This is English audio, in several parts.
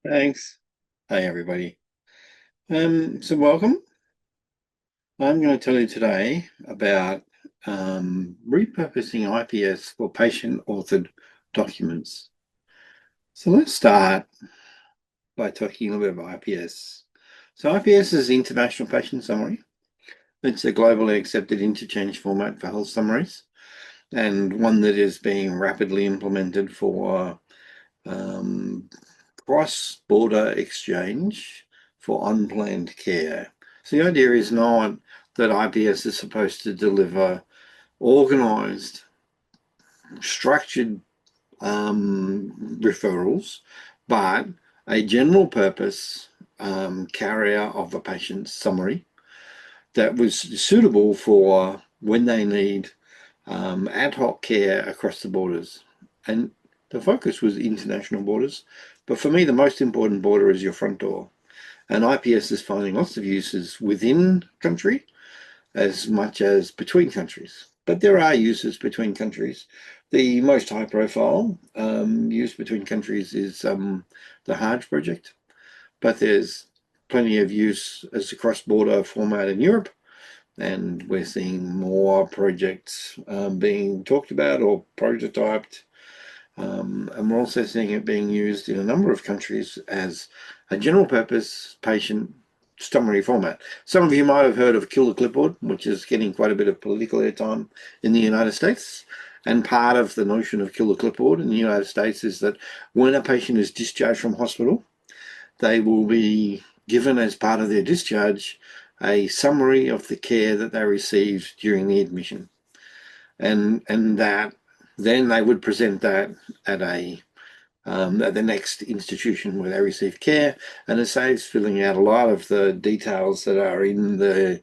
Thanks. Hey, everybody. So welcome. I'm going to tell you today about repurposing IPS for patient-authored documents. So let's start by talking a little bit about IPS. So IPS is International Patient Summary. It's a globally accepted interchange format for health summaries and one that is being rapidly implemented for um, cross-border exchange for unplanned care. So the idea is not that IPS is supposed to deliver organized, structured referrals, but a general purpose carrier of a patient's summary that was suitable for when they need ad hoc care across the borders. And the focus was international borders. But for me, the most important border is your front door. And IPS is finding lots of uses within country as much as between countries. But there are uses between countries. The most high profile use between countries is the Hajj project, but there's plenty of use as a cross-border format in Europe, and we're seeing more projects being talked about or prototyped. And we're also seeing it being used in a number of countries as a general purpose patient summary format. Some of you might have heard of Kill the Clipboard, which is getting quite a bit of political airtime in the United States. And part of the notion of Kill the Clipboard in the United States is that when a patient is discharged from hospital, they will be given as part of their discharge a summary of the care that they received during the admission. And that then they would present that at at the next institution where they receive care, and it saves filling out a lot of the details that are in the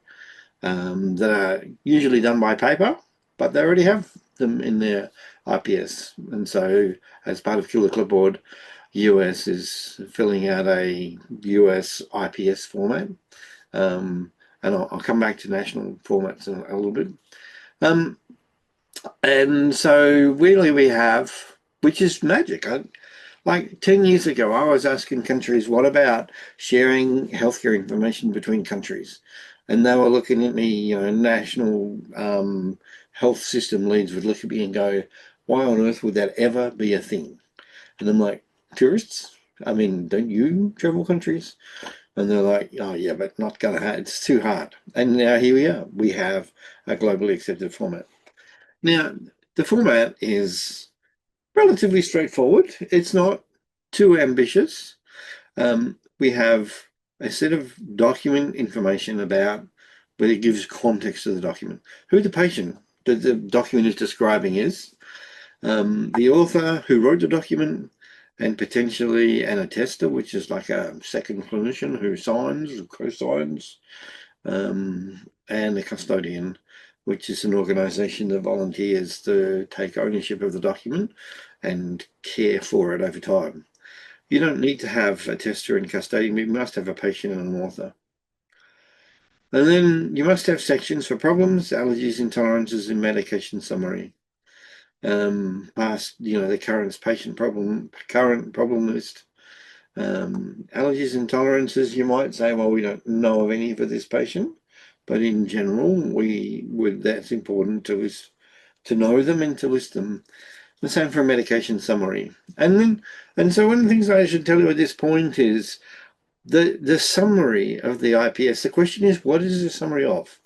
that are usually done by paper, but they already have them in their IPS. And so, as part of Kill the Clipboard, US is filling out a US IPS format, and I'll come back to national formats in a little bit. Um, and so, really, we have, which is magic. Like 10 years ago, I was asking countries, what about sharing healthcare information between countries? And they were looking at me, national health system leads would look at me and go, why on earth would that ever be a thing? And I'm like, tourists? I mean, don't you travel countries? And they're like, oh, yeah, but not going to, it's too hard. And now here we are. We have a globally accepted format. Now, the format is relatively straightforward. It's not too ambitious. We have a set of document information about, but it gives context to the document, who the patient that the document is describing is, the author who wrote the document, and potentially an attester, which is like a second clinician who signs or co-signs, and a custodian, which is an organization that volunteers to take ownership of the document and care for it over time. You don't need to have a tester and custodian, you must have a patient and an author. And then you must have sections for problems, allergies, intolerances, and medication summary. Past, the current problem list. Allergies and tolerances, you might say, well, we don't know of any for this patient, but in general, that's important to know them and to list them. The same for a medication summary. And so one of the things I should tell you at this point is the summary of the IPS. The question is, what is the summary of?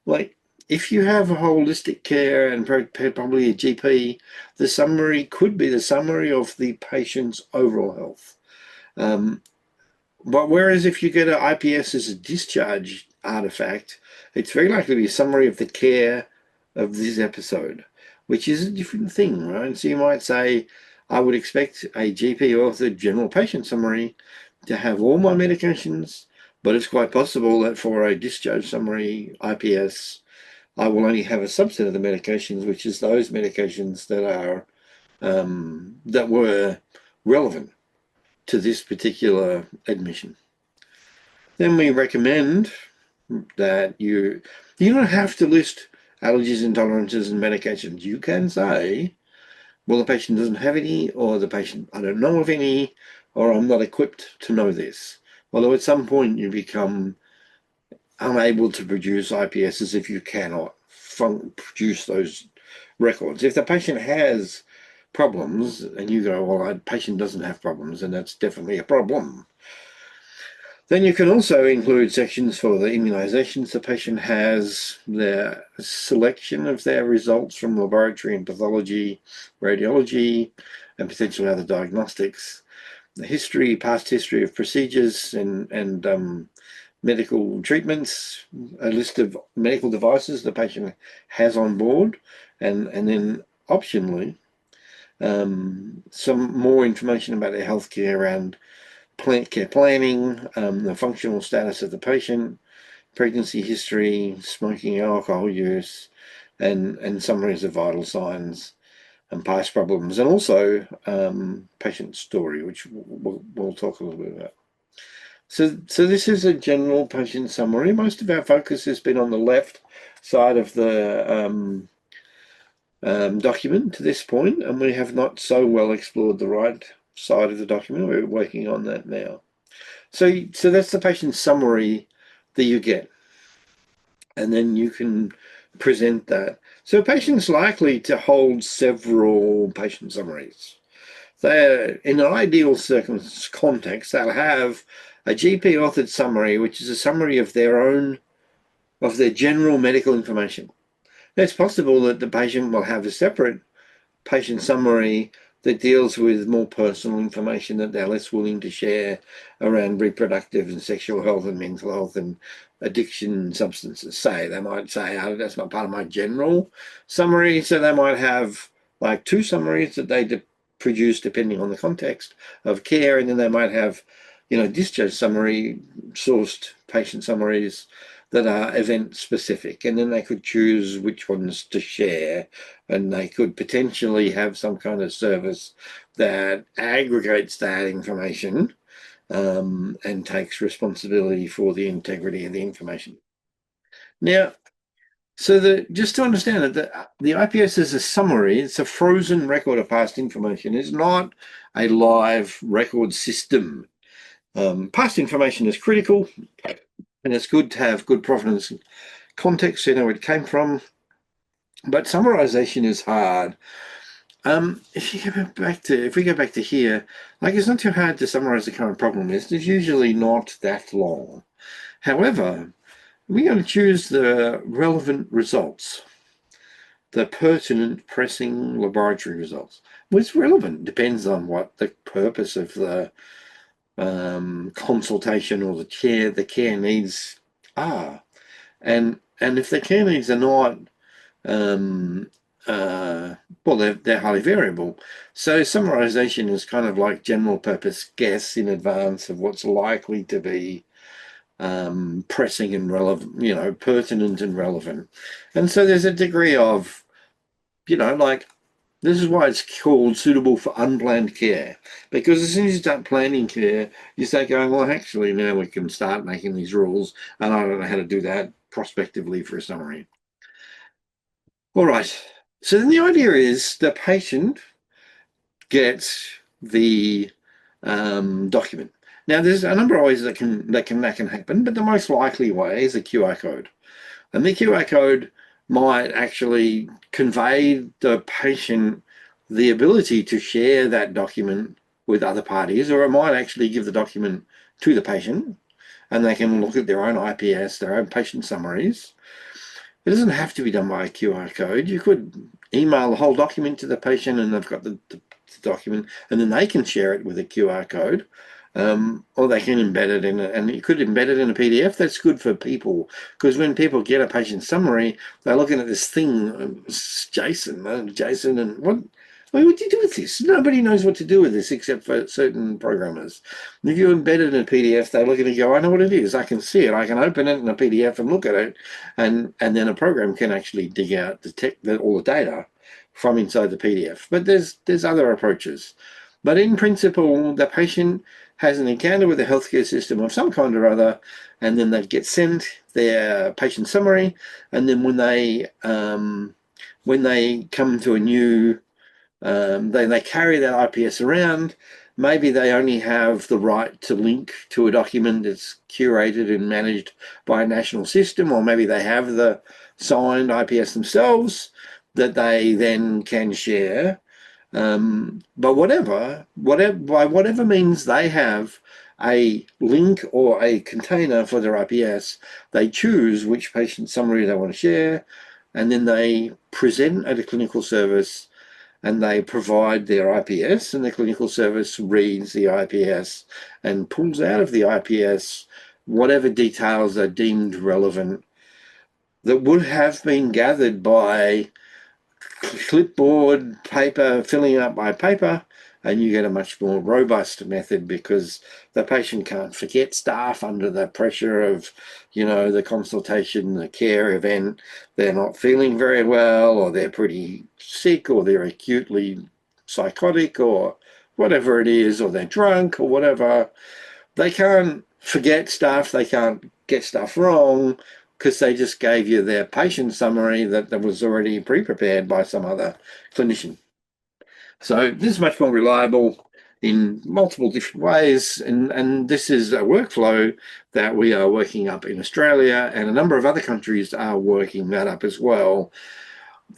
Like, if you have a holistic care and probably a GP, the summary could be the summary of the patient's overall health. Um, but whereas if you get an IPS as a discharge artifact, it's very likely to be a summary of the care of this episode, which is a different thing, right? So you might say, I would expect a GP authored general patient summary to have all my medications, but it's quite possible that for a discharge summary IPS, I will only have a subset of the medications, which is those medications that are that were relevant to this particular admission. Then we recommend that you don't have to list allergies, intolerances, and medications. You can say, well, the patient doesn't have any, or the patient, I don't know of any, or I'm not equipped to know this. Although at some point you become unable to produce IPSs if you cannot produce those records. If the patient has problems and you go, well, the patient doesn't have problems, and that's definitely a problem. Then you can also include sections for the immunizations the patient has, their selection of their results from laboratory and pathology, radiology, and potentially other diagnostics, the history, past history of procedures and medical treatments, a list of medical devices the patient has on board, and then optionally some more information about their healthcare around care planning, the functional status of the patient, pregnancy history, smoking, alcohol use, and summaries of vital signs and past problems, and also patient story, which we'll talk a little bit about. So this is a general patient summary. Most of our focus has been on the left side of the document to this point, and we have not so well explored the right side of the document. We're working on that now. So that's the patient summary that you get, and then you can present that. So a patient's likely to hold several patient summaries. They're, in an ideal context, they'll have a GP authored summary, which is a summary of their general medical information. It's possible that the patient will have a separate patient summary that deals with more personal information that they're less willing to share around reproductive and sexual health and mental health and addiction and substances. Say they might say, oh, that's not part of my general summary. So they might have like two summaries that they produce depending on the context of care, and then they might have, discharge summary sourced patient summaries that are event specific, and then they could choose which ones to share, and they could potentially have some kind of service that aggregates that information and takes responsibility for the integrity of the information. Now, just to understand it, the IPS is a summary. It's a frozen record of past information. It's not a live record system. Past information is critical, and it's good to have good provenance and context, so you know where it came from. But summarization is hard. If we go back to here, like it's not too hard to summarize the current problem. It's usually not that long. However, we're going to choose the relevant results, the pertinent, pressing laboratory results. What's relevant depends on what the purpose of the consultation or the care needs are, and if the care needs are not well, they're highly variable. So summarization is kind of like general purpose guess in advance of what's likely to be pressing and relevant, pertinent and relevant. And so there's a degree of, like, this is why it's called suitable for unplanned care, because as soon as you start planning care, you start going, well, actually, now we can start making these rules, and I don't know how to do that prospectively for a summary. All right. So then the idea is the patient gets the document. Now, there's a number of ways that can happen, but the most likely way is a QR code. And the QR code might actually convey the patient the ability to share that document with other parties, or it might actually give the document to the patient, and they can look at their own IPS, their own patient summaries. It doesn't have to be done by a QR code. You could email the whole document to the patient, and they've got the document, and then they can share it with a QR code, or they can embed it and you could embed it in a PDF. That's good for people, because when people get a patient summary, they're looking at this thing, Jason, and what do you do with this? Nobody knows what to do with this except for certain programmers. If you embed it in a PDF, they look at it and go, I know what it is. I can see it. I can open it in a PDF and look at it. And then a program can actually dig out all the data from inside the PDF. But there's other approaches. But in principle, the patient has an encounter with the healthcare system of some kind or other, and then they get sent their patient summary. And then when they come to a new they carry that IPS around. maybe they only have the right to link to a document that's curated and managed by a national system, or maybe they have the signed IPS themselves that they then can share. But by whatever means they have a link or a container for their IPS, they choose which patient summary they want to share, and then they present at a clinical service and they provide their IPS, and the clinical service reads the IPS and pulls out of the IPS whatever details are deemed relevant that would have been gathered by clipboard paper, filling up by paper, and you get a much more robust method because the patient can't forget stuff under the pressure of, the consultation, the care event. They're not feeling very well, or they're pretty sick, or they're acutely psychotic, or whatever it is, or they're drunk, or whatever. They can't forget stuff. They can't get stuff wrong because they just gave you their patient summary that was already pre-prepared by some other clinician. So this is much more reliable in multiple different ways. And this is a workflow that we are working up in Australia, and a number of other countries are working that up as well.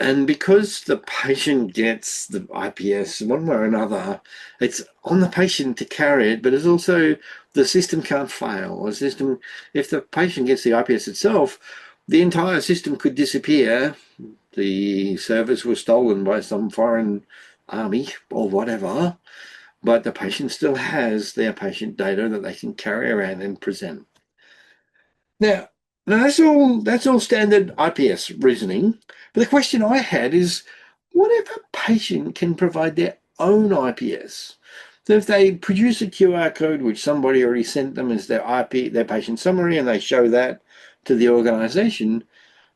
And because the patient gets the IPS one way or another, it's on the patient to carry it, but it's also the system can't fail. If the patient gets the IPS itself, the entire system could disappear. The service was stolen by some foreign army or whatever, but the patient still has their patient data that they can carry around and present. Now, that's all standard IPS reasoning. But the question I had is, what if a patient can provide their own IPS? So if they produce a QR code which somebody already sent them as their patient summary, and they show that to the organization,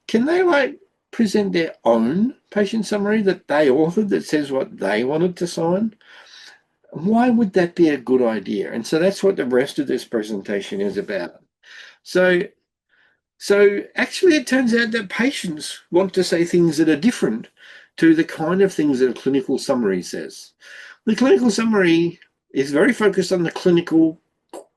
can they present their own patient summary that they authored that says what they wanted to sign? Why would that be a good idea? And so that's what the rest of this presentation is about. So So actually, it turns out that patients want to say things that are different to the kind of things that a clinical summary says. The clinical summary is very focused on the clinical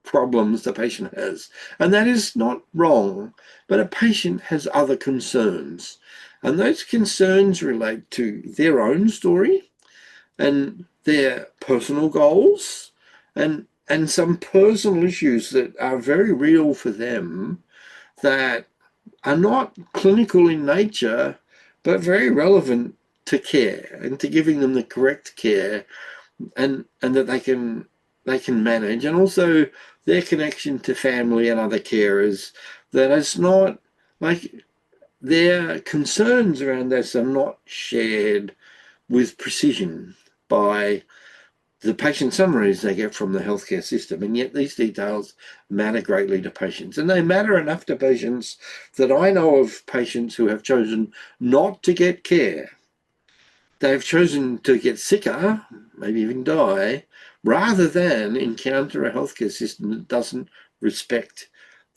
problems the patient has, and that is not wrong, but a patient has other concerns, and those concerns relate to their own story and their personal goals and some personal issues that are very real for them that are not clinical in nature, but very relevant to care and to giving them the correct care and that they can manage, and also their connection to family and other carers, that is not like their concerns around this are not shared with precision by the patient summaries they get from the healthcare system. And yet these details matter greatly to patients. And they matter enough to patients that I know of patients who have chosen not to get care. They've chosen to get sicker, maybe even die, rather than encounter a healthcare system that doesn't respect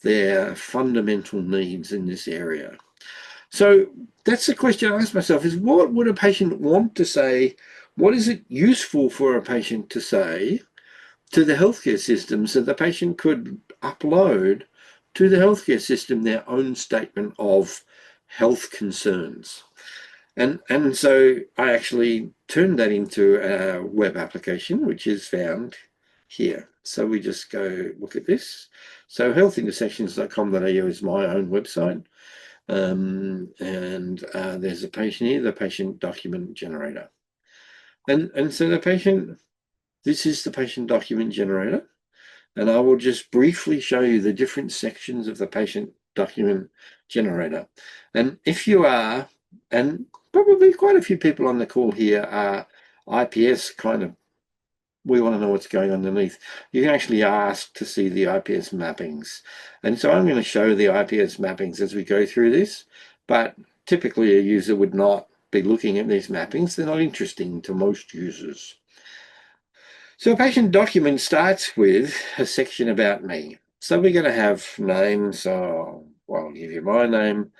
their fundamental needs in this area. So that's the question I ask myself, is what would a patient want to say? What is it useful for a patient to say to the healthcare system so the patient could upload to the healthcare system their own statement of health concerns? And so I actually turned that into a web application, which is found here. So we just go look at this. So healthintersections.com.au is my own website. And there's a patient here, the patient document generator. And so this is the patient document generator. And I will just briefly show you the different sections of the patient document generator. And if you are, and probably quite a few people on the call here are IPS kind of, we want to know what's going on underneath. You can actually ask to see the IPS mappings. And so I'm going to show the IPS mappings as we go through this, but typically a user would not be looking at these mappings. They're not interesting to most users. So a patient document starts with a section about me. So we're going to have names. So I'll give you my name,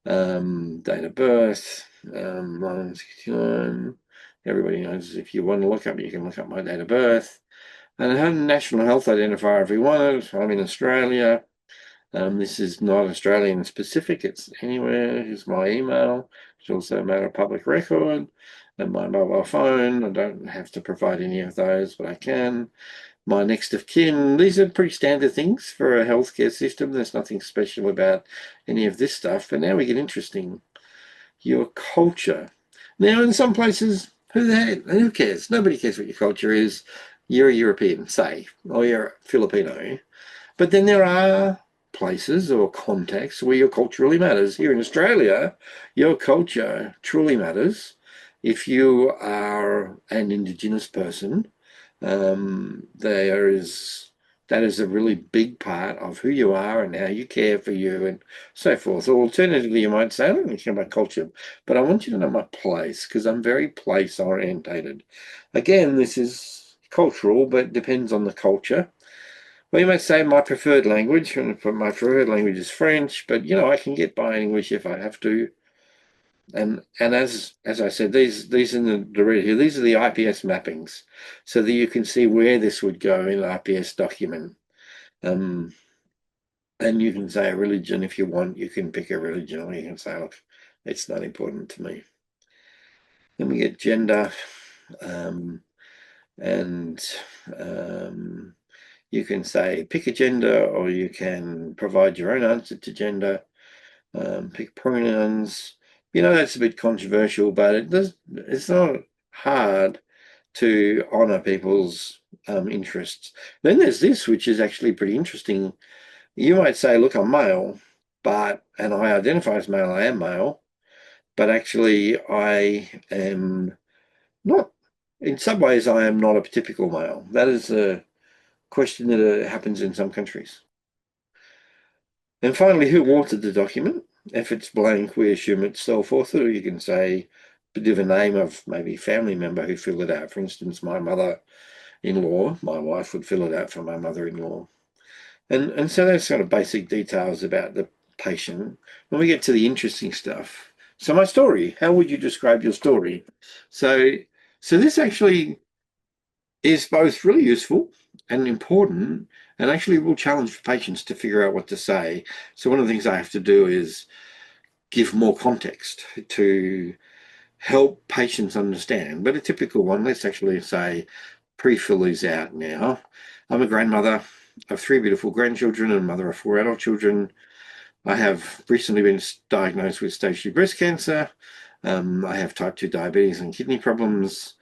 date of birth, 1969. Everybody knows if you want to look up, you can look up my date of birth. And I had a national health identifier if we wanted. I'm in Australia. This is not Australian specific. It's anywhere. Here's my email. It's also a matter of public record. And my mobile phone. I don't have to provide any of those, but I can. My next of kin. These are pretty standard things for a healthcare system. There's nothing special about any of this stuff. But now we get interesting. Your culture. Now, in some places, who cares? Nobody cares what your culture is. You're a European, say, or you're a Filipino. But then there are places or contexts where your culture really matters. Here in Australia, your culture truly matters. If you are an Indigenous person, there is that is a really big part of who you are and how you care for you and so forth. Or alternatively, you might say, I don't really care about culture, but I want you to know my place because I'm very place orientated. Again, this is cultural, but depends on the culture. Well, you might say my preferred language, and my preferred language is French, but I can get by English if I have to. And as I said, these in the red here, these are the IPS mappings, so that you can see where this would go in an IPS document. Um, and you can say a religion if you want. You can pick a religion, or you can say, look, it's not important to me. Then we get gender, um, and um, you can say pick a gender, or you can provide your own answer to gender. Pick pronouns. That's a bit controversial, but it's not hard to honor people's interests. Then there's this, which is actually pretty interesting. You might say, look, I'm male, and I identify as male, I am male, but actually I am not, in some ways, I am not a typical male. That is a question that happens in some countries. And finally, who authored the document? If it's blank, we assume it's self-authored, or you can say a bit of a name of maybe family member who filled it out. For instance, my mother-in-law, my wife would fill it out for my mother-in-law. And so those sort of basic details about the patient. When we get to the interesting stuff, so my story, how would you describe your story? So, so this actually is both really useful and important, and actually will challenge patients to figure out what to say. So one of the things I have to do is give more context to help patients understand. But a typical one, let's actually say, pre-fill these out now. I'm a grandmother of 3 beautiful grandchildren and mother of 4 adult children. I have recently been diagnosed with stage 2 breast cancer. I have type 2 diabetes and kidney problems.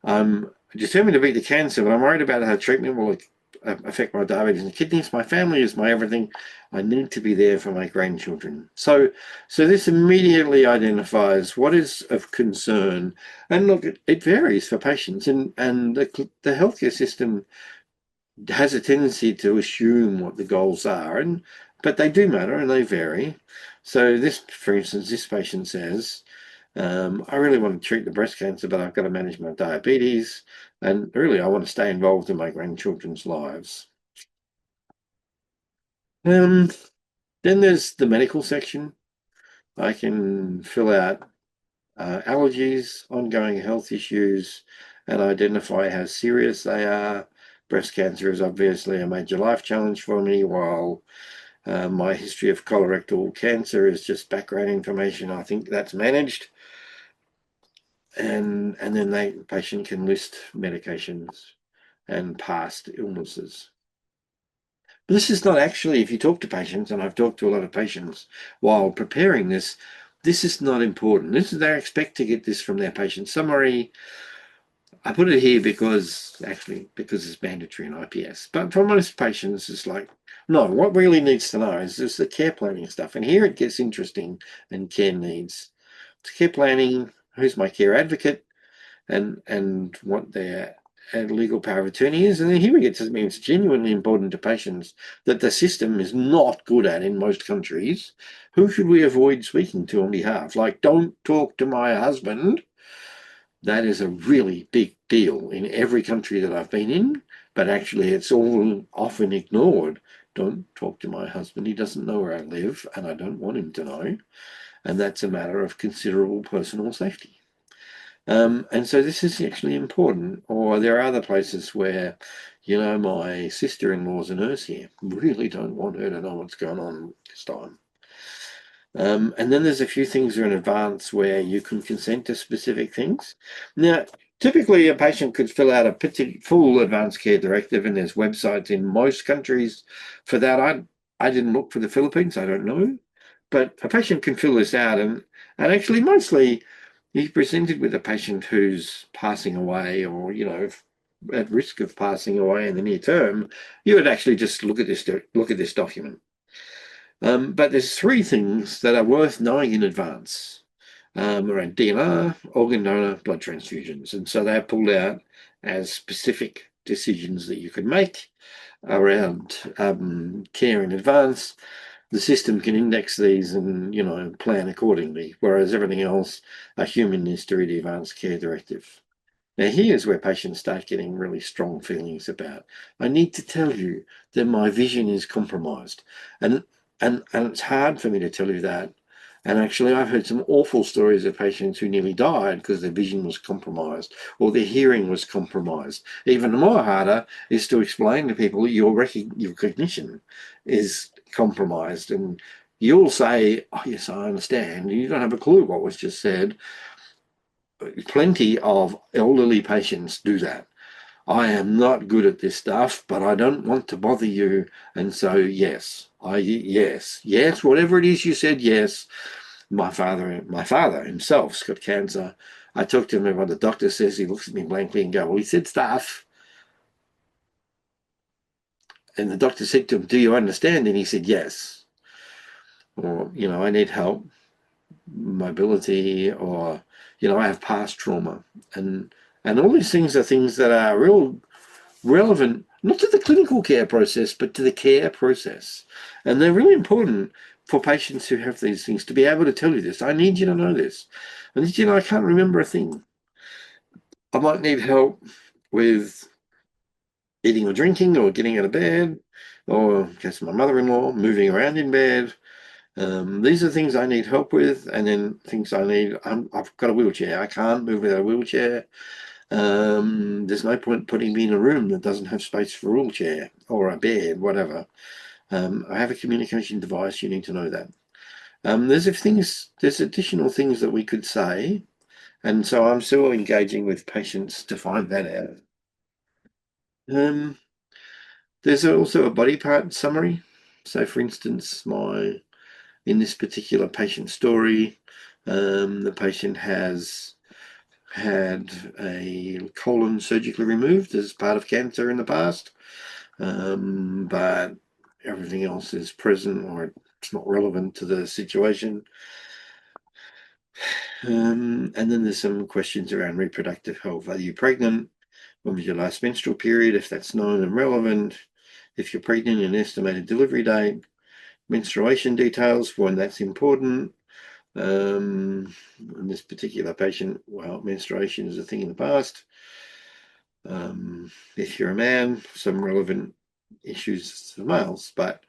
I'm determined to beat the cancer, but I'm worried about how treatment will affect my diabetes and kidneys. My family is my everything. I need to be there for my grandchildren. So this immediately identifies what is of concern. And look, it varies for patients, and the healthcare system has a tendency to assume what the goals are, but they do matter and they vary. So this, for instance, this patient says, I really want to treat the breast cancer, but I've got to manage my diabetes. And really, I want to stay involved in my grandchildren's lives. Then there's the medical section. I can fill out allergies, ongoing health issues, and identify how serious they are. Breast cancer is obviously a major life challenge for me, while my history of colorectal cancer is just background information. I think that's managed. And then the patient can list medications and past illnesses. But this is not actually, if you talk to patients, and I've talked to a lot of patients while preparing this, this is not important. They expect to get this from their patient summary. I put it here because it's mandatory in IPS. But for most patients, it's like, no, what really needs to know is just the care planning stuff. And here it gets interesting and care needs. Care planning, who's my care advocate, and what their legal power of attorney is. And then here we get to something that's genuinely important to patients that the system is not good at in most countries. Who should we avoid speaking to on behalf? Like, don't talk to my husband. That is a really big deal in every country that I've been in, but actually it's all often ignored. Don't talk to my husband. He doesn't know where I live, and I don't want him to know. And that's a matter of considerable personal safety. And so this is actually important. Or there are other places where you know, my sister-in-law's a nurse here. Really don't want her to know what's going on this time. And then there's a few things that are in advance where you can consent to specific things. Now, typically a patient could fill out a full advanced care directive, and there's websites in most countries for that. I didn't look for the Philippines, I don't know. But a patient can fill this out, and actually mostly he's presented with a patient who's passing away or, you know, at risk of passing away in the near term. You would actually just look at this document. But there's three things that are worth knowing in advance around DNR, organ donor, blood transfusions. And so they're pulled out as specific decisions that you can make around care in advance. The system can index these and, you know, plan accordingly, whereas everything else, a human needs to read the advanced care directive. Now, here's where patients start getting really strong feelings about, I need to tell you that my vision is compromised. And and it's hard for me to tell you that. And actually, I've heard some awful stories of patients who nearly died because their vision was compromised or their hearing was compromised. Even more harder is to explain to people that your cognition is compromised. And you'll say, oh, yes, I understand. You don't have a clue what was just said. Plenty of elderly patients do that. I am not good at this stuff, but I don't want to bother you. And so, yes, whatever it is you said, yes. My father himself's got cancer. I talk to him about what the doctor says. He looks at me blankly and go, well, he said stuff. And the doctor said to him, do you understand? And he said, yes. Or, you know, I need help, mobility, or, you know, I have past trauma. And all these things are things that are real relevant, not to the clinical care process, but to the care process. And they're really important for patients who have these things to be able to tell you this. I need you to know this. I need you to know I can't remember a thing. I might need help with eating or drinking or getting out of bed, or in case of my mother-in-law, moving around in bed. These are things I need help with, and then things I need. I've got a wheelchair. I can't move without a wheelchair. There's no point putting me in a room that doesn't have space for a wheelchair or a bed, whatever. I have a communication device. You need to know that. There's additional things that we could say, and so I'm still engaging with patients to find that out. Um, there's also a body part summary. So, for instance, in this particular patient story, the patient has had a colon surgically removed as part of cancer in the past, but everything else is present or it's not relevant to the situation. And then there's some questions around reproductive health. Are you pregnant? When was your last menstrual period? If that's known and relevant. If you're pregnant, an estimated delivery date. Menstruation details, when that's important. In this particular patient, well, menstruation is a thing in the past. If you're a man, some relevant issues for males, but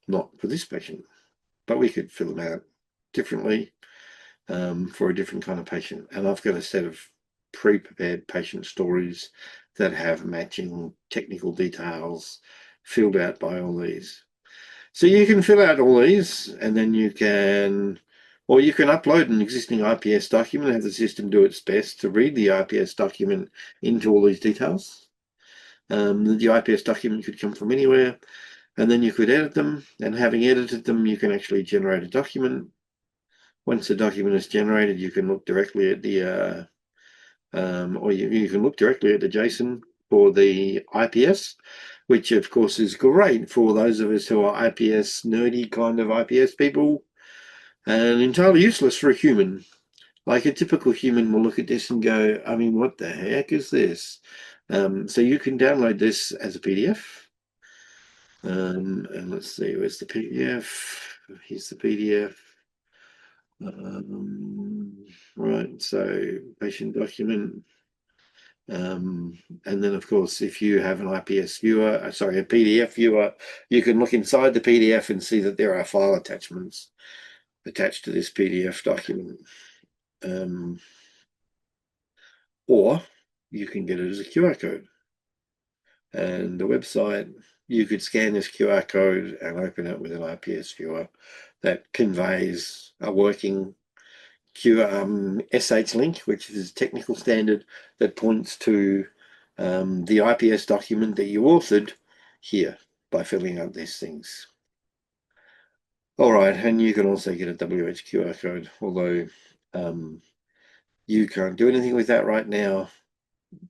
not for this patient. But we could fill them out differently for a different kind of patient. And I've got a set of pre-prepared patient stories that have matching technical details filled out by all these. So you can fill out all these and then you can upload an existing IPS document and have the system do its best to read the IPS document into all these details. The IPS document could come from anywhere, and then you could edit them, and having edited them, you can actually generate a document. Once the document is generated, you can look directly at the or you can look directly at the JSON for the IPS, which of course is great for those of us who are IPS nerdy kind of IPS people, and entirely useless for a human. Like a typical human will look at this and go, I mean, what the heck is this? So you can download this as a PDF. And let's see, where's the PDF? Here's the PDF. Right, so patient document. And then, of course, if you have an IPS viewer, a PDF viewer, you can look inside the PDF and see that there are file attachments attached to this PDF document. Or you can get it as a QR code. And the website, you could scan this QR code and open it with an IPS viewer that conveys a working SH link, which is a technical standard that points to the IPS document that you authored here by filling out these things. All right, and you can also get a WHQR code, although you can't do anything with that right now.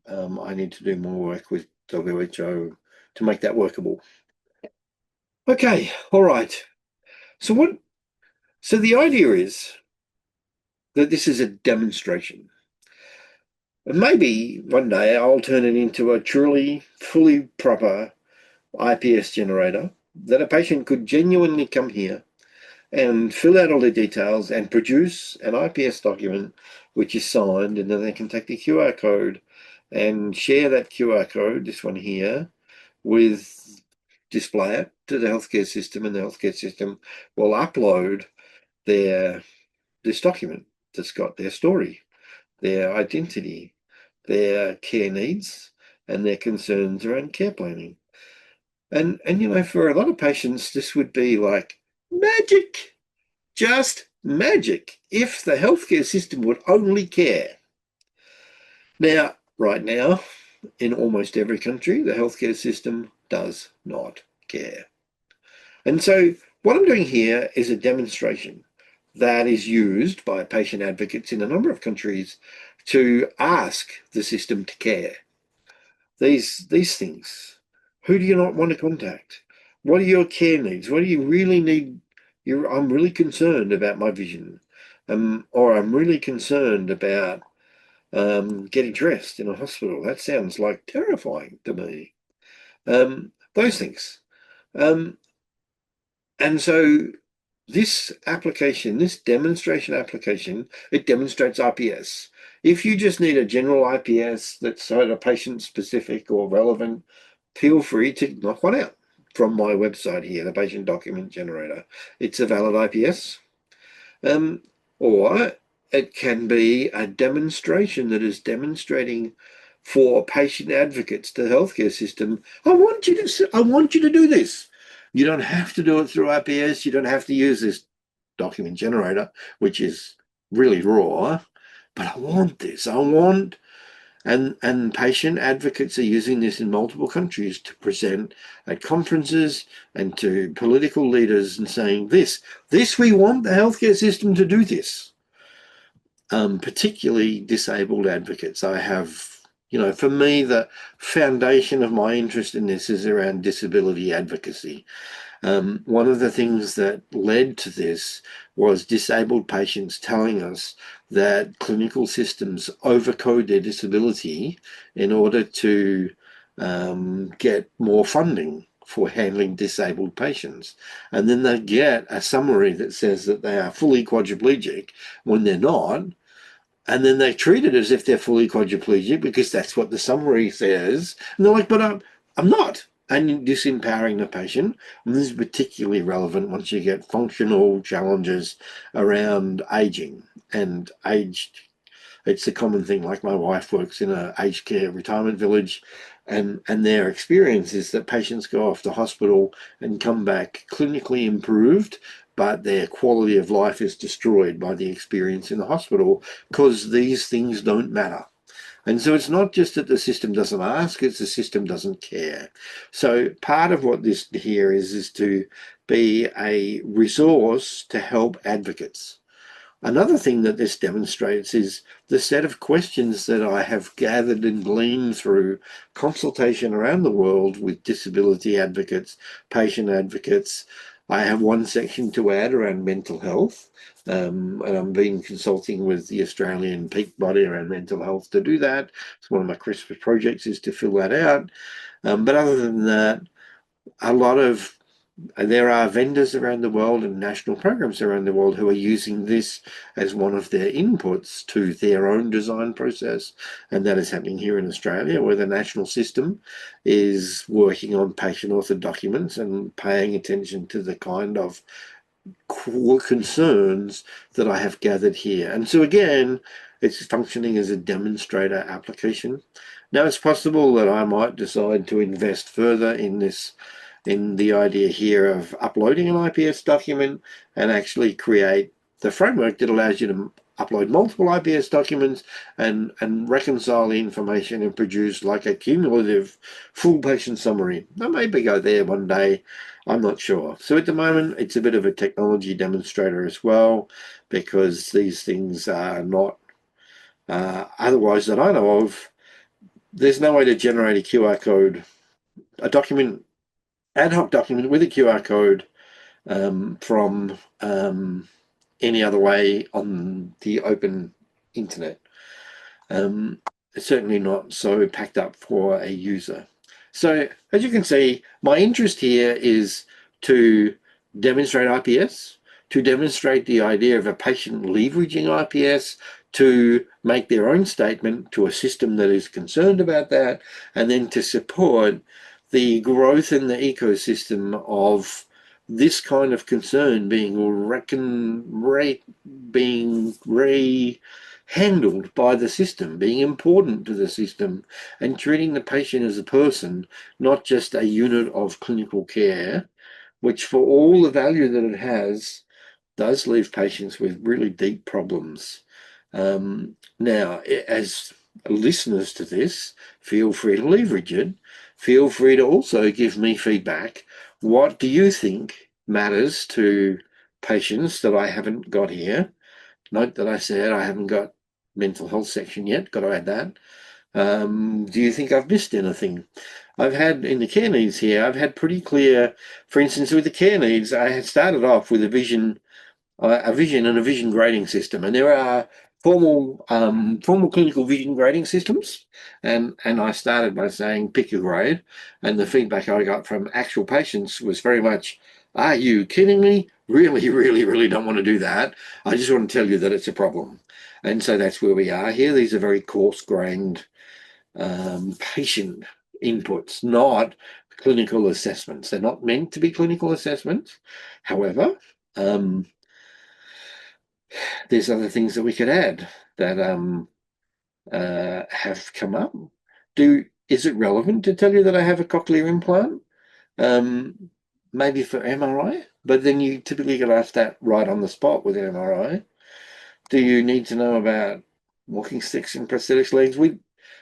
I need to do more work with WHO to make that workable. Okay, all right. So the idea is that this is a demonstration. And maybe one day I'll turn it into a truly fully proper IPS generator that a patient could genuinely come here and fill out all the details and produce an IPS document which is signed, and then they can take the QR code and share that QR code, this one here, with display it to the healthcare system, and the healthcare system will upload this document that's got their story, their identity, their care needs, and their concerns around care planning. And for a lot of patients, this would be like magic, just magic, if the healthcare system would only care. Now, right now, in almost every country, the healthcare system does not care. And so what I'm doing here is a demonstration that is used by patient advocates in a number of countries to ask the system to care. These things. Who do you not want to contact? What are your care needs? What do you really need? I'm really concerned about my vision, or I'm really concerned about getting dressed in a hospital. That sounds like terrifying to me. Those things. Um, and so this application, this demonstration application, it demonstrates IPS. If you just need a general IPS that's sort of patient specific or relevant, feel free to knock one out from my website here, the patient document generator. It's a valid IPS. Or it can be a demonstration that is demonstrating for patient advocates to the healthcare system. I want you to do this. You don't have to do it through IPS. You don't have to use this document generator, which is really raw. But I want this. And patient advocates are using this in multiple countries to present at conferences and to political leaders and saying this we want the healthcare system to do this. Particularly disabled advocates. I have, for me, the foundation of my interest in this is around disability advocacy. One of the things that led to this was disabled patients telling us that clinical systems overcode their disability in order to get more funding for handling disabled patients. And then they get a summary that says that they are fully quadriplegic when they're not. And then they treat it as if they're fully quadriplegic because that's what the summary says. And they're like, but I'm not. And disempowering the patient. And this is particularly relevant once you get functional challenges around aging and aged. It's a common thing. Like my wife works in an aged care retirement village, and their experience is that patients go off to hospital and come back clinically improved, but their quality of life is destroyed by the experience in the hospital because these things don't matter. And so it's not just that the system doesn't ask, it's the system doesn't care. So part of what this here is to be a resource to help advocates. Another thing that this demonstrates is the set of questions that I have gathered and gleaned through consultation around the world with disability advocates, patient advocates. I have one section to add around mental health, and I've been consulting with the Australian peak body around mental health to do that. It's one of my Christmas projects is to fill that out. But other than that, a lot of there are vendors around the world and national programs around the world who are using this as one of their inputs to their own design process. And that is happening here in Australia, where the national system is working on patient authored documents and paying attention to the kind of core concerns that I have gathered here. And so again, it's functioning as a demonstrator application. Now it's possible that I might decide to invest further in this, in the idea here of uploading an IPS document and actually create the framework that allows you to upload multiple IPS documents and reconcile the information and produce like a cumulative full patient summary. I maybe go there one day. I'm not sure. So at the moment, it's a bit of a technology demonstrator as well, because these things are not otherwise that I know of. There's no way to generate a QR code, a document, ad hoc document with a QR code from any other way on the open internet. It's certainly not so packed up for a user. So as you can see, my interest here is to demonstrate IPS, to demonstrate the idea of a patient leveraging IPS to make their own statement to a system that is concerned about that, and then to support the growth in the ecosystem of this kind of concern being handled by the system, being important to the system, and treating the patient as a person, not just a unit of clinical care, which, for all the value that it has, does leave patients with really deep problems. Now, as listeners to this, feel free to leverage it. Feel free to also give me feedback. What do you think matters to patients that I haven't got here? Note that I said I haven't got mental health section yet. Got to add that. Do you think I've missed anything? I've had in the care needs here, I've had pretty clear, for instance, with the care needs, I had started off with a vision and a vision grading system, and there are formal clinical vision grading systems, and I started by saying pick your grade, and the feedback I got from actual patients was very much, "Are you kidding me? Really, really, really don't want to do that. I just want to tell you that it's a problem." And so that's where we are here. These are very coarse-grained patient inputs, not clinical assessments. They're not meant to be clinical assessments. However, um, there's other things that we could add that have come up. Is it relevant to tell you that I have a cochlear implant? Um, Maybe for MRI, but then you typically get asked that right on the spot with MRI. Do you need to know about walking sticks and prosthetic legs?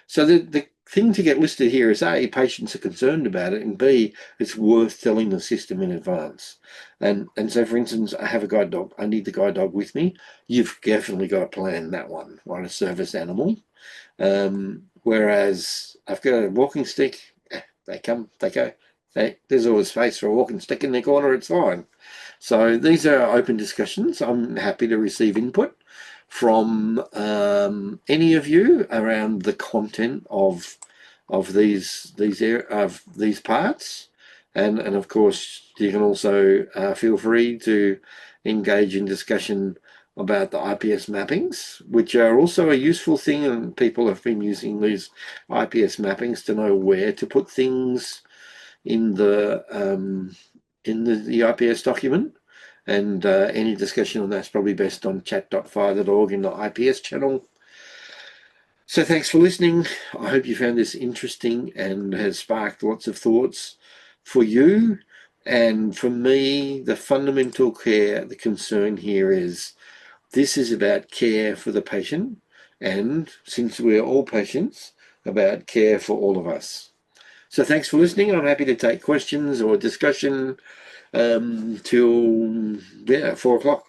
So the thing to get listed here is A, patients are concerned about it, and B, it's worth telling the system in advance. And so, for instance, I have a guide dog. I need the guide dog with me. You've definitely got to plan that one on a service animal. Whereas I've got a walking stick, they come, they go. There's always space for a walking stick in their corner. It's fine. So these are open discussions. I'm happy to receive input from any of you around the content of these parts, and of course you can also feel free to engage in discussion about the IPS mappings, which are also a useful thing, and people have been using these IPS mappings to know where to put things in the IPS document. And any discussion on that's probably best on chat.fire.org in the IPS channel. So thanks for listening. I hope you found this interesting and has sparked lots of thoughts for you. And for me, the fundamental care, the concern here is this is about care for the patient. And since we're all patients, about care for all of us. So thanks for listening. I'm happy to take questions or discussion till 4 o'clock.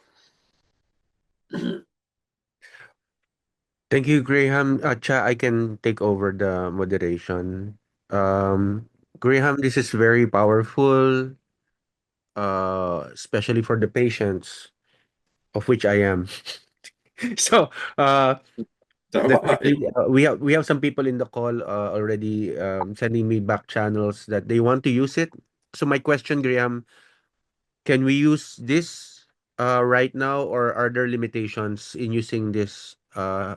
Thank you, Graham. Cha, I can take over the moderation. Um, Graham, this is very powerful, especially for the patients, of which I am. So, So definitely, we have some people in the call already sending me back channels that they want to use it. So my question, Graham, can we use this right now, or are there limitations in using this uh,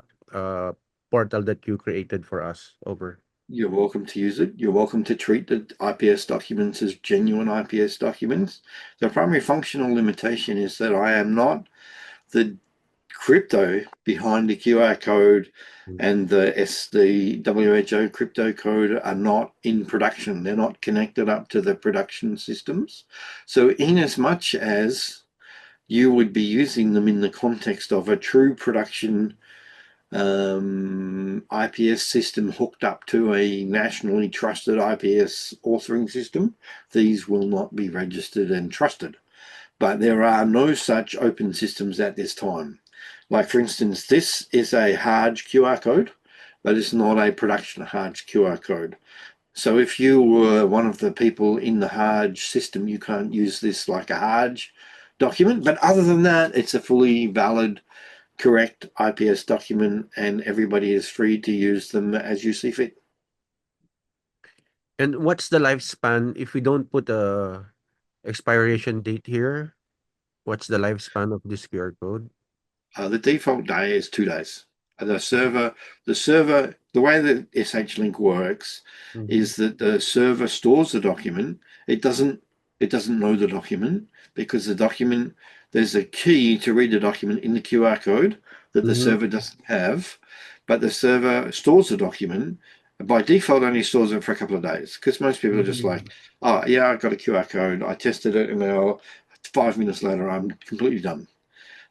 portal that you created for us? Over. you're welcome to use it. You're welcome to treat the IPS documents as genuine IPS documents. The primary functional limitation is that I am not the crypto behind the QR code Mm. and the WHO crypto code are not in production. They're not connected up to the production systems. So in as much as you would be using them in the context of a true production IPS system hooked up to a nationally trusted IPS authoring system, these will not be registered and trusted. But there are no such open systems at this time. Like, for instance, this is a hard QR code, but it's not a production hard QR code. So if you were one of the people in the hard system, you can't use this like a hard document. But other than that, it's a fully valid, correct IPS document, and everybody is free to use them as you see fit. And what's the lifespan if we don't put a expiration date here? What's the lifespan of this QR code? The default day is 2 days. And the way that SH-Link works Mhm. is that the server stores the document. It doesn't, it doesn't know the document because the document, there's a key to read the document in the QR code that the Mhm. server doesn't have, but the server stores the document. By default, only stores it for a couple of days because most people are just like, Mhm. oh, yeah, I got a QR code. I tested it, and now 5 minutes later, I'm completely done.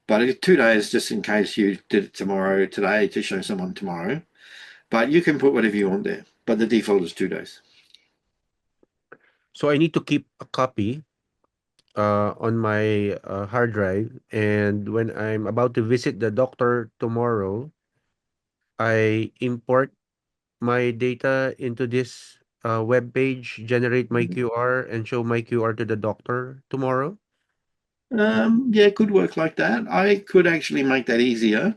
But it's 2 days just in case you did it today to show someone tomorrow. But you can put whatever you want there. But the default is 2 days. So I need to keep a copy on my hard drive, and when I'm about to visit the doctor tomorrow, I import my data into this web page, generate my QR, and show my QR to the doctor tomorrow. Yeah, it could work like that. I could actually make that easier,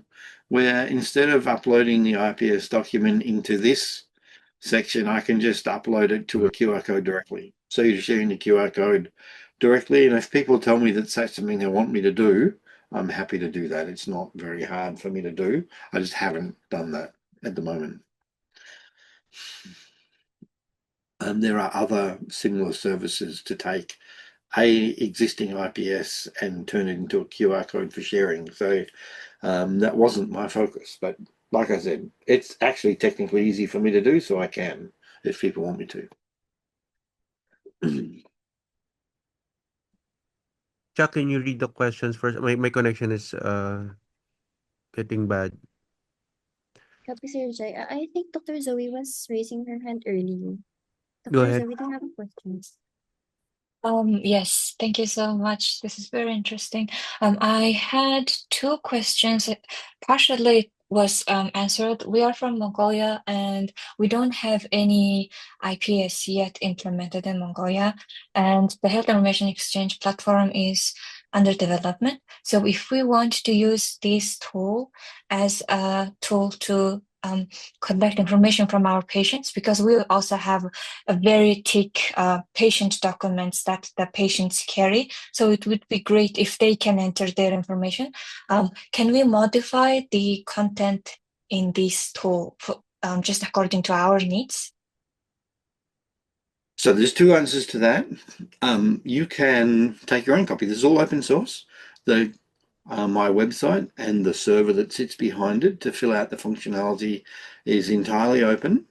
where instead of uploading the IPS document into this section, I can just upload it to a QR code directly. So you're sharing the QR code directly. And if people tell me that that's something they want me to do, I'm happy to do that. It's not very hard for me to do. I just haven't done that at the moment. There are other similar services to take a existing IPS and turn it into a QR code for sharing. So that wasn't my focus. But like I said, it's actually technically easy for me to do, so I can if people want me to. Chuck, can you read the questions first? My connection is getting bad. Copy Sir Jai. I think Dr. Zoe was raising her hand earlier. Go Dr. ahead. Zoe, do you have a question? Yes, thank you so much. This is very interesting. I had two questions. Partially it was answered. We are from Mongolia and we don't have any IPS yet implemented in Mongolia, and the Health Information Exchange platform is under development. So if we want to use this tool as a tool to collect information from our patients, because we also have a very thick patient documents that the patients carry. So it would be great if they can enter their information. Can we modify the content in this tool for, just according to our needs? So there's two answers to that. You can take your own copy. This is all open source. The My website and the server that sits behind it to fill out the functionality is entirely open.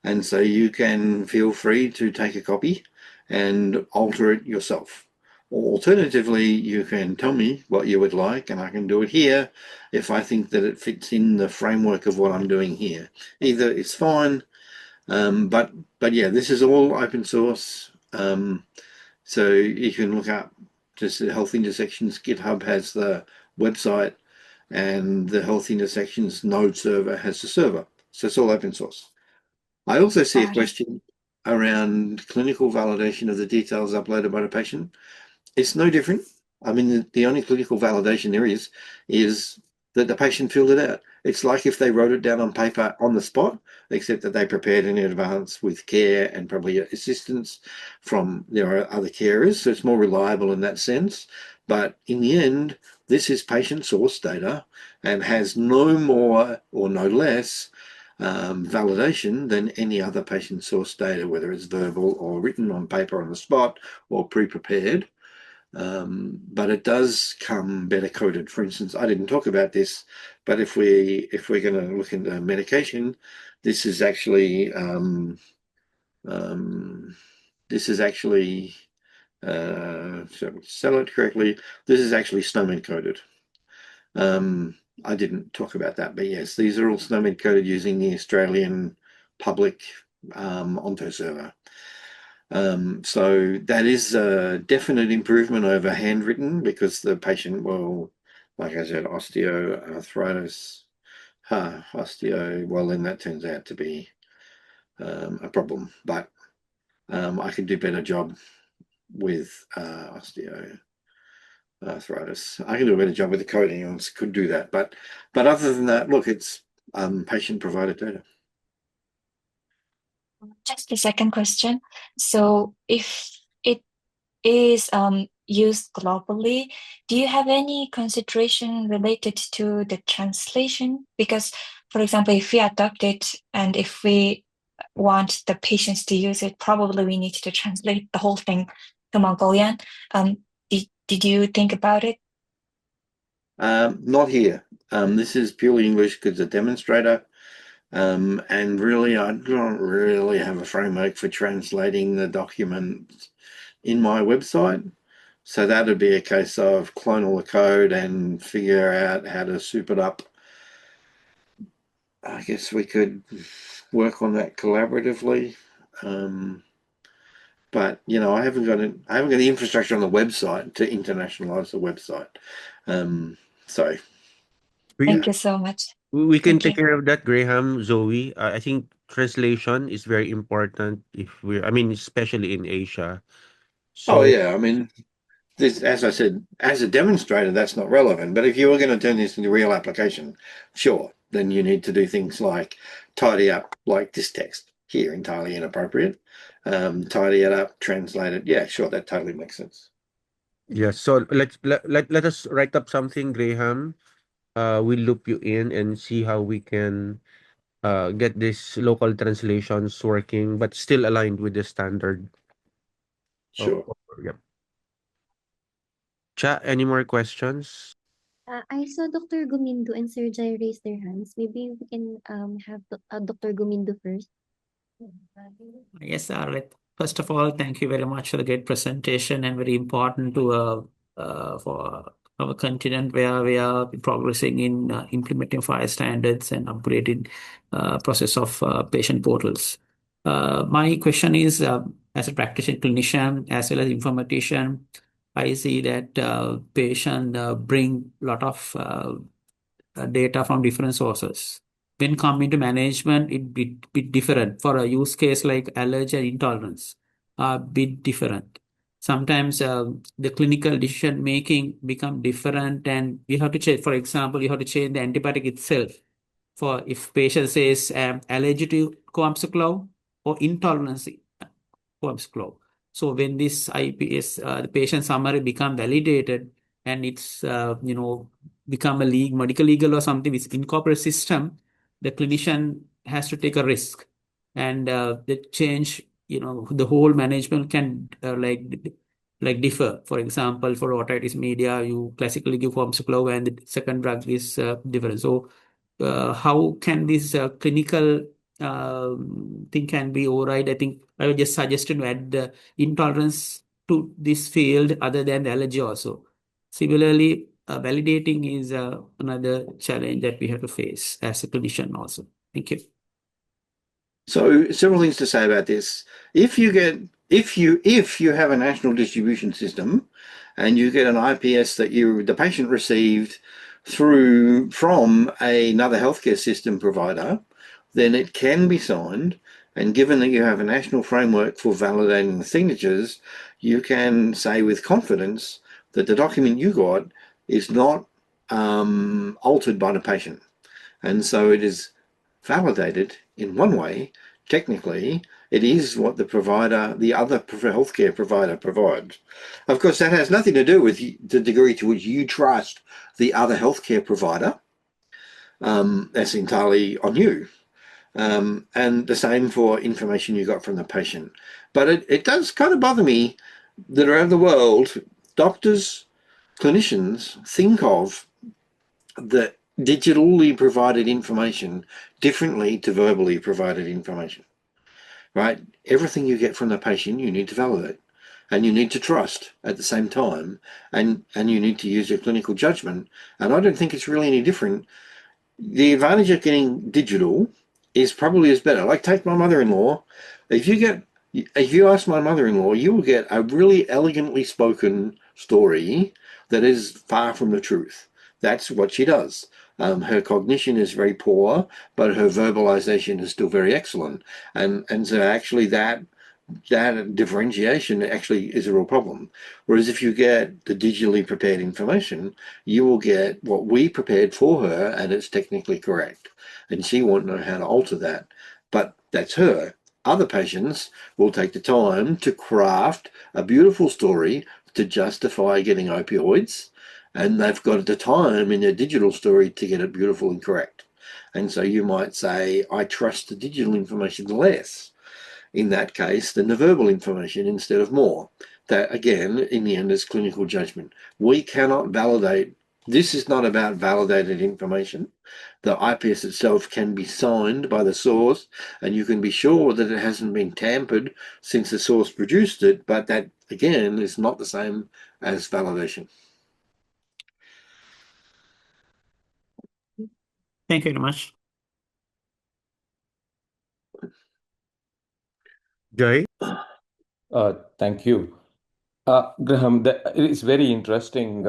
And so you can feel free to take a copy and alter it yourself. Or alternatively, you can tell me what you would like, and I can do it here if I think that it fits in the framework of what I'm doing here. Either it's fine, but yeah, this is all open source. So you can look up just the Health Intersections. GitHub has the website, and the Health Intersections node server has the server. So it's all open source. I also see a Got it. question around clinical validation of the details uploaded by the patient. It's no different. I mean, the only clinical validation there is that the patient filled it out. It's like if they wrote it down on paper on the spot, except that they prepared in advance with care and probably assistance from their other carers. So it's more reliable in that sense. But in the end, this is patient source data and has no more or no less validation than any other patient source data, whether it's verbal or written on paper on the spot or pre-prepared. But it does come better coded. For instance, I didn't talk about this, but if we're going to look into medication, this is actually so sell it correctly. This is actually snowman coded. I didn't talk about that, but yes, these are all snowman coded using the Australian public Onto server. So that is a definite improvement over handwritten, because the patient will, like I said, osteoarthritis, well, then that turns out to be a problem. But I can do a better job with osteoarthritis. I can do a better job with the coding, and could do that. But other than that, look, it's patient provided data. Just a second question. So if it is used globally, do you have any consideration related to the translation? Because, for example, if we adopt it and if we want the patients to use it, probably we need to translate the whole thing to Mongolian. Did you think about it? Not here. This is purely English because it's a demonstrator. And really, I don't really have a framework for translating the document in my website. So that would be a case of clone all the code and figure out how to soup it up. I guess we could work on that collaboratively. But I haven't got the infrastructure on the website to internationalize the website. So Thank you so much. We can Thank take you. care of that, Graham, Zoe. I think translation is very important especially in Asia. oh So yeah, I mean, this, as I said, as a demonstrator, that's not relevant. But if you were going to turn this into real application, sure, then you need to do things like tidy up, like this text here, entirely inappropriate. Tidy it up, translate it. Yeah, sure, that totally makes sense. yes, so let us write up something, Graham. We'll loop you in and see how we can get this local translations working, but still aligned with the standard of Sure. yep. Cha, any more questions? I saw Dr. Gumindo and Sir Jai raise their hands. Maybe we can have Dr. Gumindo first. Yes, Arlet. First of all, thank you very much for the great presentation, and very important to for our continent where we are progressing in implementing fire standards and upgrading process of patient portals. My question is, as a practitioner clinician as well as informatician, I see that patient bring lot of data from different sources. When coming to management, it bit different. For a use case like allergy and intolerance, a bit different. Sometimes the clinical decision making become different, and you have to change. For example, you have to change the antibiotic itself. For if patient says allergy to coampsicillin or intolerance coampsicillin. So when this IPS, the patient summary become validated, and it's become a medical legal or something with incorporated system, the clinician has to take a risk, and the change, the whole management can differ. For example, for otitis media, you classically give Formsiclo, and the second drug is different. So how can this clinical thing can be override? I think I would just suggest to add the intolerance to this field other than the allergy also. Similarly, validating is another challenge that we have to face as a clinician also. Thank you. So several things to say about this. If you have a national distribution system and you get an IPS that the patient received from another healthcare system provider, then it can be signed. And given that you have a national framework for validating the signatures, you can say with confidence that the document you got is not altered by the patient. And so it is validated in one way. Technically, it is what the other healthcare provider provides. Of course, that has nothing to do with the degree to which you trust the other healthcare provider. That's entirely on you. And the same for information you got from the patient. But it does kind of bother me that around the world, doctors, clinicians think of the digitally provided information differently to verbally provided information, right? Everything you get from the patient, you need to validate, and you need to trust at the same time, and you need to use your clinical judgment. And I don't think it's really any different. The advantage of getting digital is probably as better. Like, take my mother-in-law. If you ask my mother-in-law, you will get a really elegantly spoken story that is far from the truth. That's what she does. Her cognition is very poor, but her verbalization is still very excellent. And so actually that differentiation actually is a real problem. Whereas if you get the digitally prepared information, you will get what we prepared for her, and it's technically correct. And she won't know how to alter that. But that's her. Other patients will take the time to craft a beautiful story to justify getting opioids, and they've got the time in their digital story to get it beautiful and correct. And so you might say, I trust the digital information less in that case than the verbal information instead of more. That, again, in the end, is clinical judgment. We cannot validate. This is not about validated information. The IPS itself can be signed by the source, and you can be sure that it hasn't been tampered since the source produced it, but that, again, is not the same as validation. Thank you very much. Joy? Thank you. Graham, it is very interesting.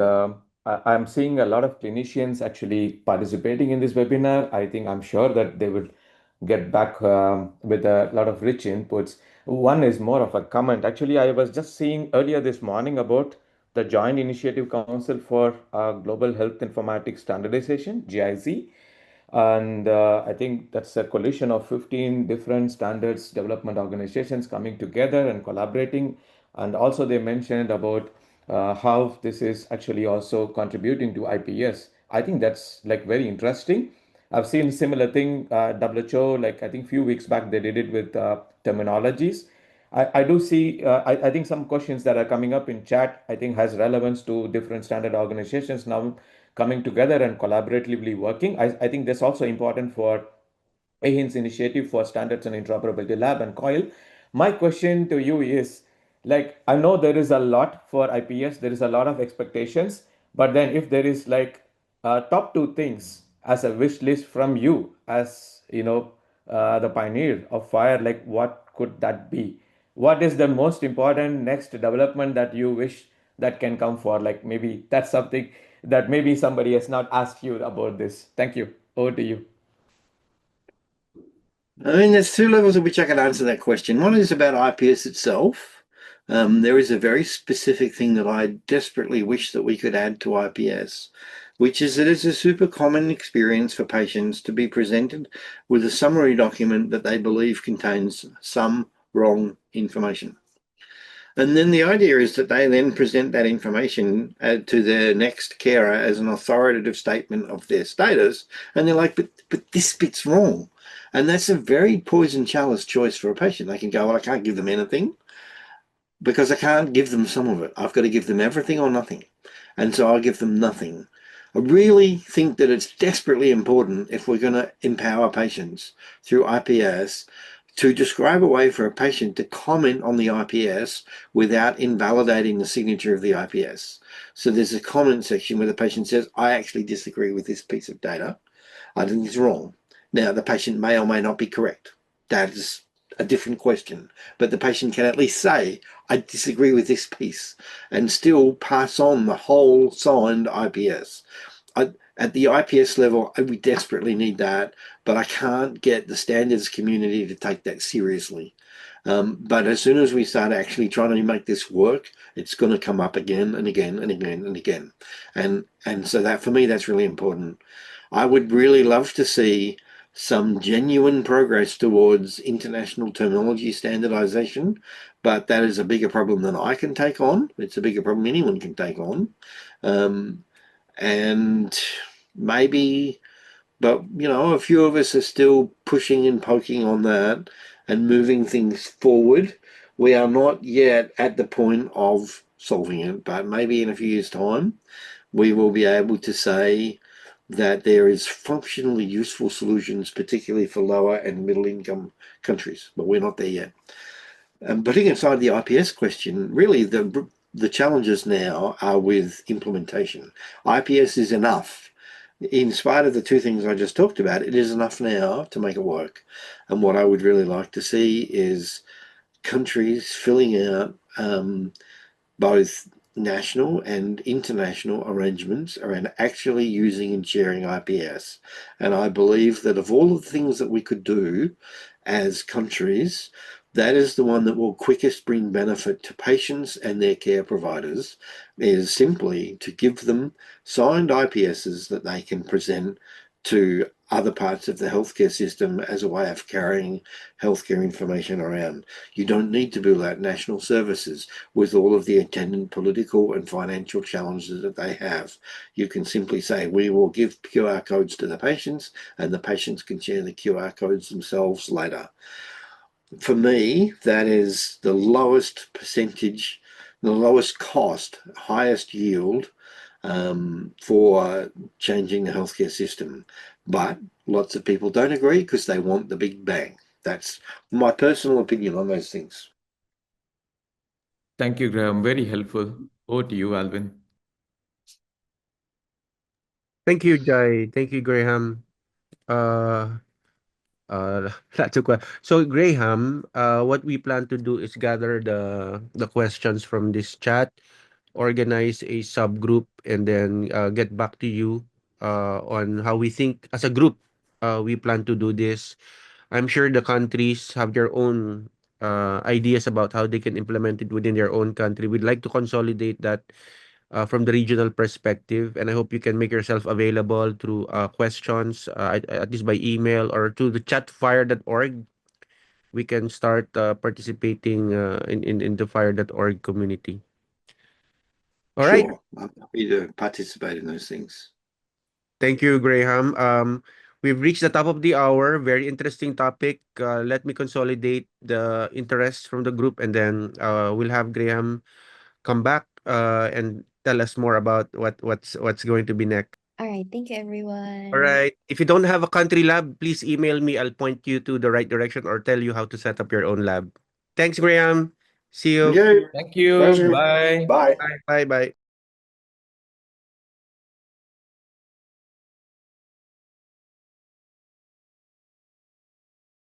I'm seeing a lot of clinicians actually participating in this webinar. I'm sure that they would get back with a lot of rich inputs. One is more of a comment. Actually, I was just seeing earlier this morning about the Joint Initiative Council for Global Health Informatics Standardization, GIZ. And I think that's a coalition of 15 different standards development organizations coming together and collaborating. And also they mentioned about how this is actually also contributing to IPS. I think that's like very interesting. I've seen a similar thing, WHO, like I think few weeks back they did it with terminologies. I do see, I think some questions that are coming up in chat, I think has relevance to different standard organizations now coming together and collaboratively working. I think that's also important for AeHIN's initiative for Standards and Interoperability Lab and COIL. My question to you is, like, I know there is a lot for IPS, there is a lot of expectations, but then if there is like top two things as a wish list from you, as you know, the pioneer of fire, like what could that be? What is the most important next development that you wish that can come for? Like maybe that's something that maybe somebody has not asked you about this. Thank you. Over to you. I mean, there's two levels at which I can answer that question. One is about IPS itself. There is a very specific thing that I desperately wish that we could add to IPS, which is that it's a super common experience for patients to be presented with a summary document that they believe contains some wrong information. And then the idea is that they then present that information to their next carer as an authoritative statement of their status. And they're like, but this bit's wrong. And that's a very poison chalice choice for a patient. They can go, well, I can't give them anything because I can't give them some of it. I've got to give them everything or nothing. And so I'll give them nothing. I really think that it's desperately important, if we're going to empower patients through IPS, to describe a way for a patient to comment on the IPS without invalidating the signature of the IPS. So there's a comment section where the patient says, I actually disagree with this piece of data. I think it's wrong. Now, the patient may or may not be correct. That is a different question. But the patient can at least say, I disagree with this piece, and still pass on the whole signed IPS. At the IPS level, we desperately need that, but I can't get the standards community to take that seriously. But as soon as we start actually trying to make this work, it's going to come up again and again and again and again. And so that, for me, that's really important. I would really love to see some genuine progress towards international terminology standardization, but that is a bigger problem than I can take on. It's a bigger problem anyone can take on. And maybe, but you know, a few of us are still pushing and poking on that and moving things forward. We are not yet at the point of solving it, but maybe in a few years' time, we will be able to say that there is functionally useful solutions, particularly for lower and middle income countries, but we're not there yet. Putting aside the IPS question, really the challenges now are with implementation. IPS is enough. In spite of the two things I just talked about, it is enough now to make it work. And what I would really like to see is countries filling out both national and international arrangements around actually using and sharing IPS. And I believe that of all of the things that we could do as countries, that is the one that will quickest bring benefit to patients and their care providers, is simply to give them signed IPSs that they can present to other parts of the healthcare system as a way of carrying healthcare information around. You don't need to build out national services with all of the attendant political and financial challenges that they have. You can simply say, we will give QR codes to the patients, and the patients can share the QR codes themselves later. For me, that is the lowest percentage, the lowest cost, highest yield for changing the healthcare system. But lots of people don't agree because they want the big bang. That's my personal opinion on those things. Thank you, Graham. Very helpful. Over to you, Alvin. Thank you, Jai. Thank you, Graham. Uh, That's a question. So, Graham, what we plan to do is gather the questions from this chat, organize a subgroup, and then get back to you on how we think as a group. We plan to do this. I'm sure the countries have their own ideas about how they can implement it within their own country. We'd like to consolidate that from the regional perspective, and I hope you can make yourself available through questions, at least by email or to the chatfire.org. We can start participating in the fire.org community. All right. Sure, I'm happy to participate in those things. Thank you, Graham. We've reached the top of the hour. Very interesting topic. Let me consolidate the interest from the group, and then we'll have Graham come back and tell us more about what's going to be next. All right. Thank you, All everyone. right. If you don't have a country lab, please email me. I'll point you to the right direction or tell you how to set up your own lab. Thanks, Graham. See you. Okay, Thank you. pleasure. Bye. Bye. Bye. Bye. Bye.